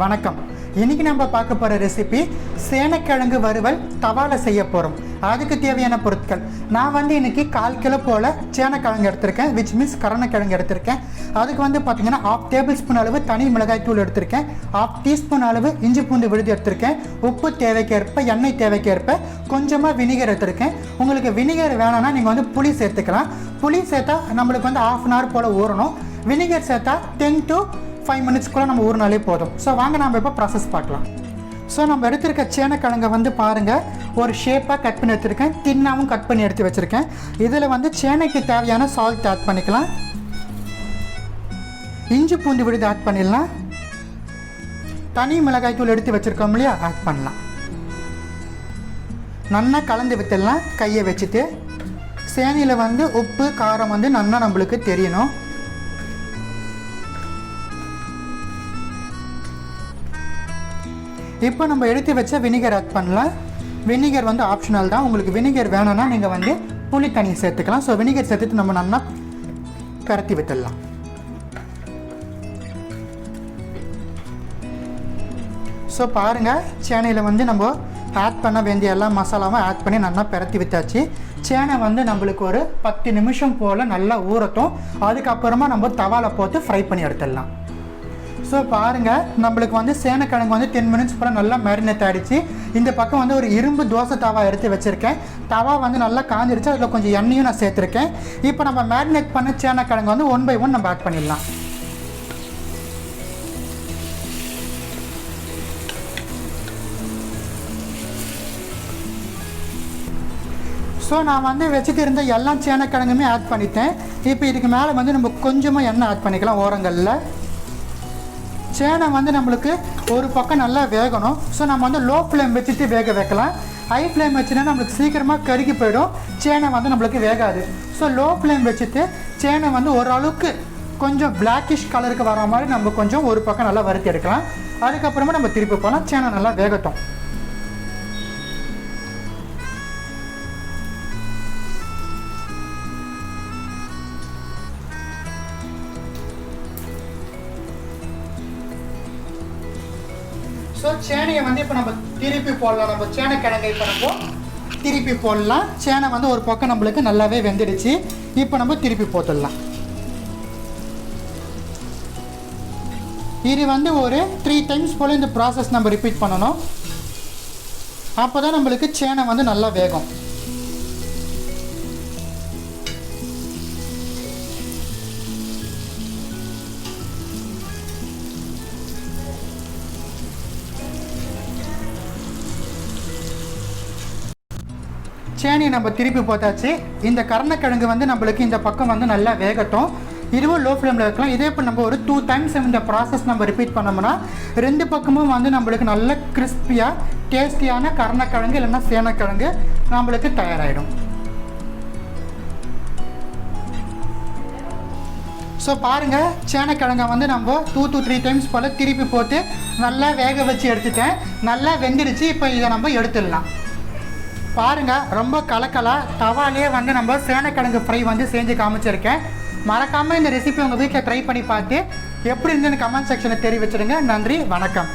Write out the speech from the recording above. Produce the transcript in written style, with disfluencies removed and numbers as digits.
வணக்கம். இன்னைக்கு நம்ம பார்க்க போகிற ரெசிபி சேனைக்கிழங்கு வறுவல் தவாவில் செய்ய போகிறோம். அதுக்கு தேவையான பொருட்கள் நான் இன்னைக்கு 1/4 கிலோ போல் சேனைக்கிழங்கு எடுத்திருக்கேன், விச் மீன்ஸ் கருணக்கிழங்கு எடுத்திருக்கேன். அதுக்கு பார்த்தீங்கன்னா 1/2 டேபிள் ஸ்பூன் அளவு தனி மிளகாய் தூள் எடுத்திருக்கேன், 1/2 டீஸ்பூன் அளவு இஞ்சி பூண்டு விழுது எடுத்திருக்கேன், உப்பு தேவைக்கேற்ப, எண்ணெய் தேவைக்கேற்ப, கொஞ்சமாக வினிகர் எடுத்திருக்கேன். உங்களுக்கு வினிகர் வேணும்னா நீங்கள் புளி சேர்த்துக்கலாம். புளி சேர்த்தா நம்மளுக்கு 1/2 hour போல் ஊறணும். வினிகர் சேர்த்தா 10 to 5 minutes நம்ம ஊறினாலே போதும். ஸோ வாங்க நம்ம இப்போ ப்ராசஸ் பார்க்கலாம். ஸோ நம்ம எடுத்திருக்க சேனைக்கிழங்கை பாருங்கள், ஒரு ஷேப்பாக கட் பண்ணி எடுத்துருக்கேன், தின்னாவும் கட் பண்ணி எடுத்து வச்சுருக்கேன். இதில் சேனைக்கு தேவையான சால்ட் ஆட் பண்ணிக்கலாம், இஞ்சி பூண்டு விழுது ஆட் பண்ணிடலாம், தனி மிளகாய் தூள் எடுத்து வச்சுருக்கோம் இல்லையா ஆட் பண்ணலாம். நல்லா கலந்து விட்டுடலாம் கையை வச்சுட்டு. சேனையில் உப்பு காரம் நல்லா நம்மளுக்கு தெரியணும். இப்போ நம்ம எடுத்து வச்ச வினிகர் ஆட் பண்ணலாம். வினிகர் ஆப்ஷனல் தான், உங்களுக்கு வினிகர் வேணும்னா நீங்கள் புளி தண்ணி சேர்த்துக்கலாம். ஸோ வினிகர் சேர்த்துட்டு நம்ம நல்லா கரட்டி விட்டுடலாம். ஸோ பாருங்கள், சேனையில் நம்ம ஆட் பண்ண வேண்டிய எல்லா மசாலாவும் ஆட் பண்ணி நல்லா பரட்டி விட்டாச்சு. சேனை நம்மளுக்கு ஒரு 10 நிமிஷம் போல் நல்லா ஊறட்டும். அதுக்கப்புறமா நம்ம தவாவில் போட்டு ஃப்ரை பண்ணி எடுத்துடலாம். ஸோ பாருங்கள், நம்மளுக்கு சேனைக்கிழங்கு 10 minutes போல் நல்லா மேரினேட் ஆகிடுச்சு. இந்த பக்கம் ஒரு இரும்பு தோசை தவா எடுத்து வச்சுருக்கேன். தவா நல்லா காஞ்சிருச்சு, அதில் கொஞ்சம் எண்ணெயும் நான் சேர்த்துருக்கேன். இப்போ நம்ம மேரினேட் பண்ண சேனைக்கிழங்கு 1 by 1 நம்ம ஆட் பண்ணிடலாம். ஸோ நான் வச்சுட்டு இருந்த எல்லா சேனைக்கிழங்குமே ஆட் பண்ணிட்டேன். இப்போ இதுக்கு மேலே நம்ம கொஞ்சமாக எண்ணெய் ஆட் பண்ணிக்கலாம் ஓரங்களில். சேனை நம்மளுக்கு ஒரு பக்கம் நல்லா வேகணும். ஸோ நம்ம லோ ஃப்ளேம் வச்சுட்டு வேக வைக்கலாம். ஹை ஃப்ளேம் வச்சுன்னா நம்மளுக்கு சீக்கிரமாக கருகி போயிடும், சேனை நம்மளுக்கு வேகாது. ஸோ லோ ஃப்ளேம் வச்சுட்டு சேனை ஓரளவுக்கு கொஞ்சம் பிளாக்கிஷ் கலருக்கு வர மாதிரி நம்ம கொஞ்சம் ஒரு பக்கம் நல்லா வறுத்து எடுக்கலாம். அதுக்கப்புறமா நம்ம திருப்பி போகலாம், சேனை நல்லா வேகட்டும். ஸோ சேனையை இப்போ நம்ம திருப்பி போடலாம். நம்ம சேனைக்கிழங்கை இப்போ நம்ம திருப்பி போடலாம். சேனை ஒரு பக்கம் நம்மளுக்கு நல்லாவே வெந்துடுச்சு. இப்போ நம்ம திருப்பி போட்டுடலாம். இது ஒரு 3 times போல் இந்த ப்ராசஸ் நம்ம ரிப்பீட் பண்ணணும். அப்போ தான் நம்மளுக்கு சேனை நல்லா வேகும். சேனையை நம்ம திருப்பி போட்டாச்சு. இந்த கருணக்கிழங்கு நம்மளுக்கு இந்த பக்கம் நல்லா வேகட்டும். இதுவும் லோ ஃப்ளேமில் வைக்கலாம். இதே இப்போ நம்ம ஒரு 2 times இந்த ப்ராசஸ் நம்ம ரிப்பீட் பண்ணோம்னா 2 பக்கமும் நம்மளுக்கு நல்ல கிறிஸ்பியாக டேஸ்டியான கருணக்கிழங்கு இல்லைன்னா சேனைக்கிழங்கு நம்மளுக்கு தயாராகிடும். ஸோ பாருங்கள், சேனைக்கிழங்கை நம்ம 2 to 3 times போல் திருப்பி போட்டு நல்லா வேக வச்சு எடுத்துட்டேன். நல்லா வெந்துடுச்சு. இப்போ இதை நம்ம எடுத்துடலாம். பாருங்கள், ரொம்ப கலக்கலாக தவாலே நம்ம சேனைக்கிழங்கு ஃப்ரை செஞ்சு காமிச்சிருக்கேன். மறக்காமல் இந்த ரெசிபி உங்கள் வீட்டில் ட்ரை பண்ணி பார்த்து எப்படி இருந்துன்னு கமெண்ட் செக்ஷனில் தெரிவிச்சிடுங்க. நன்றி, வணக்கம்.